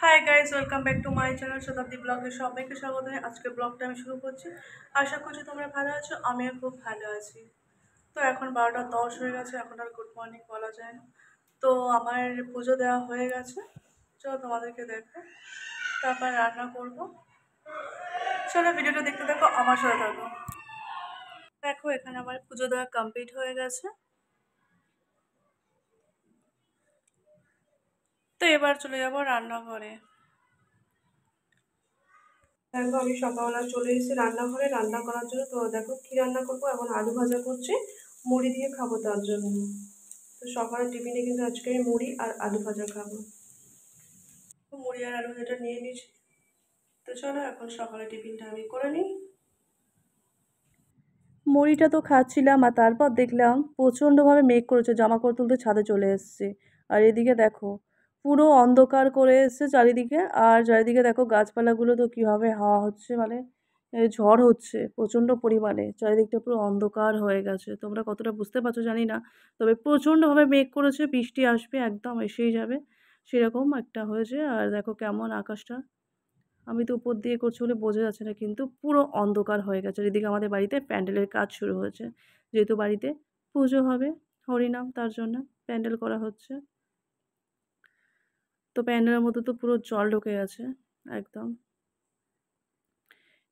Hi guys, welcome back to my channel শতাব্দী ব্লগে সবাইকে স্বাগত। আজকে ব্লগটা আমি শুরু করছি। আশা করছি তোমরা ভালো আছো, আমিও খুব ভালো আছি। তো এখন 12টা 10 হয়ে গেছে, এখন আর গুড মর্নিং বলা যায় না। তো আমার পুজো দেওয়া হয়ে গেছে, চলো তোমাদেরকে দেখো। তারপর রান্না করব, চলো ভিডিওটা দেখতে থাকো, আমার সাথে থাকো। দেখো এখানে আমার পুজো দেওয়া কমপ্লিট হয়ে গেছে। তো এবার চলে যাবো রান্নাঘরে। দেখো আমি সকালবেলা চলে এসেছি রান্নাঘরে রান্না করার জন্য। তো দেখো কি রান্না করবো, এখন আলু ভাজা করছি, মুড়ি দিয়ে খাবো তার জন্য। তো সকালের টিফিনে কিন্তু আজকে আমি মুড়ি আর আলু ভাজা খাবো। তো মুড়ি আর আলু ভাজাটা নিয়ে নিয়েছি। তো চলো এখন সকালের টিফিনটা আমি করে নিই। মুড়িটা তো খাচ্ছিলাম আর তারপর দেখলাম প্রচণ্ডভাবে মেঘ করেছে, জামা কাপড় তুলতে ছাদে চলে এসেছে। আর এদিকে দেখো পুরো অন্ধকার করে এসেছে চারিদিকে। আর চারিদিকে দেখো গাছপালাগুলো তো কীভাবে হাওয়া হচ্ছে, মানে ঝড় হচ্ছে প্রচণ্ড পরিমাণে, চারিদিকটা পুরো অন্ধকার হয়ে গেছে। তোমরা কতটা বুঝতে পারছো জানি না, তবে প্রচণ্ডভাবে মেঘ করেছে, বৃষ্টি আসবে, একদম এসেই যাবে সেরকম একটা হয়েছে। আর দেখো কেমন আকাশটা, আমি তো উপর দিয়ে করছি বলে বোঝা যাচ্ছে না, কিন্তু পুরো অন্ধকার হয়ে গেছে। এদিকে আমাদের বাড়িতে প্যান্ডেলের কাজ শুরু হয়েছে, যেহেতু বাড়িতে পুজো হবে হরিনাম, তার জন্য প্যান্ডেল করা হচ্ছে। তো প্যান্ডেলের মধ্যে তো পুরো জল ঢুকে গেছে একদম,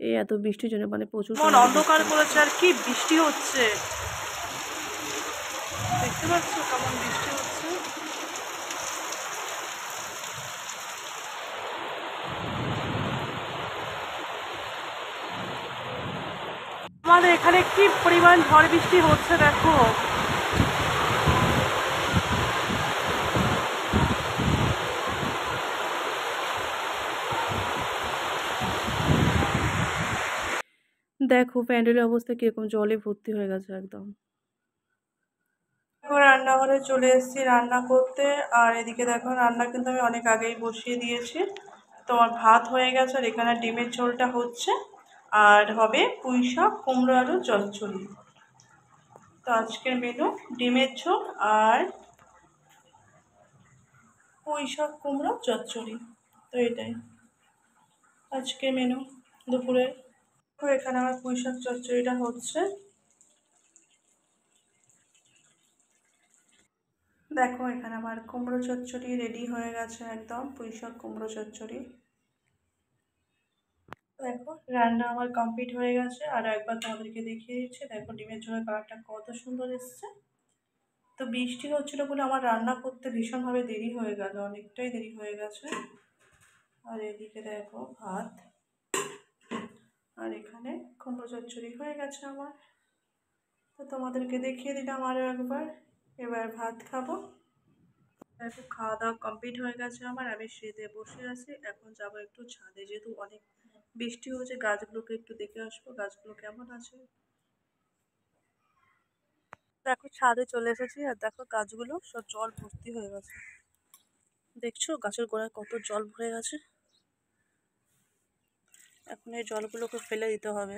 এই এত বৃষ্টির জন্য, মানে প্রচুর অন্ধকার করেছে আর কি বৃষ্টি হচ্ছে, দেখতে পাচ্ছ কেমন বৃষ্টি হচ্ছে। আমাদের এখানে কি পরিমাণ ঝড় বৃষ্টি হচ্ছে দেখো। দেখো প্যান্ডেলের অবস্থা কিরকম, জলে ভর্তি হয়ে গেছে একদম। এখন রান্নাঘরে চলে এসেছি রান্না করতে। আর এদিকে দেখো রান্না কিন্তু আমি অনেক আগেই বসিয়ে দিয়েছি। তোমার ভাত হয়ে গেছে আর এখানে ডিমের ঝোলটা হচ্ছে, আর হবে পুঁই শাক কুমড়ো আলু চচ্চড়ি। তো আজকের মেনু ডিমের ঝোল আর পুঁই শাক কুমড়ো চচ্চড়ি। তো এটাই আজকে মেনু দুপুরে। তো এখানে আমার পুঁই শাক চচ্চড়িটা হচ্ছে। দেখো এখানে আমার কুমড়ো চচ্চড়ি রেডি হয়ে গেছে, একদম পুঁই শাক কুমড়ো চচ্চড়ি। দেখো রান্না আমার কমপ্লিট হয়ে গেছে, আর একবার তোমাদেরকে দেখিয়ে দিচ্ছি। দেখো ডিমের ঝোলের কালারটা কত সুন্দর এসছে। তো বৃষ্টি হচ্ছিল বলে আমার রান্না করতে ভীষণভাবে দেরি হয়ে গেল, অনেকটাই দেরি হয়ে গেছে। আর এদিকে দেখো ভাত, আর এখানে কুমড়ো চচ্চড়ি হয়ে গেছে আমার। তো তোমাদেরকে দেখিয়ে দিলাম আরও একবার। এবার ভাত খাবো। দেখো খাওয়া দাওয়া কমপ্লিট হয়ে গেছে আমার, আমি শুতে বসে আছি। এখন যাবো একটু ছাদে, যেহেতু অনেক বৃষ্টি হয়েছে, গাছগুলোকে একটু দেখে আসবো গাছগুলো কেমন আছে। দেখো ছাদে চলে এসেছি, আর দেখো গাছগুলো সব জল ভর্তি হয়ে গেছে। দেখছো গাছের গোড়ায় কত জল ভরে গেছে। এখন এই জলগুলোকে ফেলে দিতে হবে।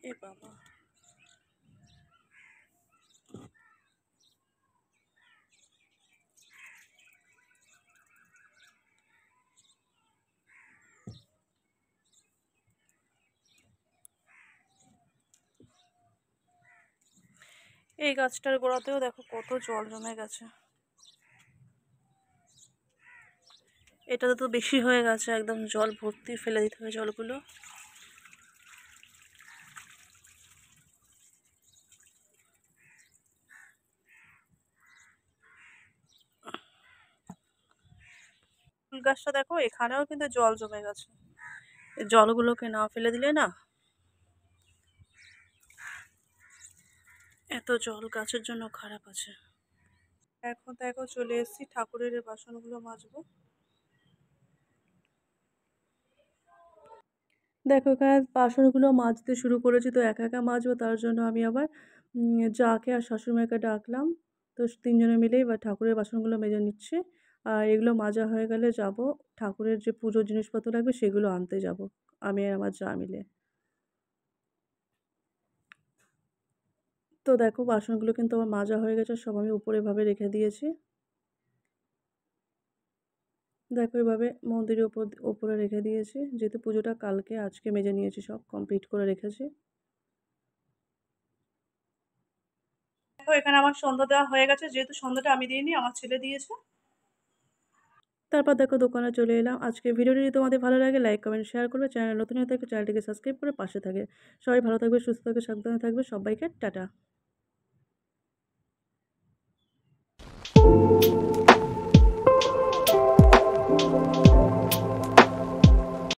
এ বাবা, এই গাছটার গোড়াতেও দেখো কত জল জমে গেছে। এটাতে তো বেশি হয়ে গেছে, একদম জল ভর্তি, ফেলে দিতে হবে জলগুলো। ফুল গাছটা দেখো এখানেও কিন্তু জল জমে গেছে, এই জলগুলোকে না ফেলে দিলে না, এত জল গাছের জন্য খারাপ আছে। এখন দেখো চলে এসেছি ঠাকুরের বাসনগুলো মাজবো। দেখো এখানে বাসনগুলো মাজতে শুরু করেছি, তো একা একা মাজবো, তার জন্য আমি আবার যাকে আর শাশুড়িমাকে ডাকলাম। তো তিনজনে মিলে এবার ঠাকুরের বাসনগুলো মেজে নিচ্ছে। আর এগুলো মাজা হয়ে গেলে যাব ঠাকুরের যে পুজোর জিনিসপত্র লাগবে সেগুলো আনতে যাব, আমি আর আমার যা মিলে। তো দেখো বাসনগুলো কিন্তু আমার মাজা হয়ে গেছে, সব আমি উপরে ভাবে রেখে দিয়েছি। দেখো এভাবে মন্দিরের ওপরে রেখে দিয়েছি, যেহেতু পুজোটা কালকে, আজকে মেজে নিয়েছি, সব কমপ্লিট করে রেখেছি। দেখো এখানে আমার সন্ধ্যা দেওয়া হয়ে গেছে, যেহেতু সন্ধ্যাটা আমি দিইনি, আমার ছেলে দিয়েছে। তারপর দেখো দোকানে চলে এলাম। আজকে ভিডিওটি যদি তোমাদের ভালো লাগে লাইক কমেন্ট শেয়ার করবে, চ্যানেল নতুন হয়ে থাকলে চ্যানেলটিকে সাবস্ক্রাইব করে পাশে থাকে। সবাই ভালো থাকবে, সুস্থ থাকবে, সাবধানে থাকবে, সবাইকে টাটা।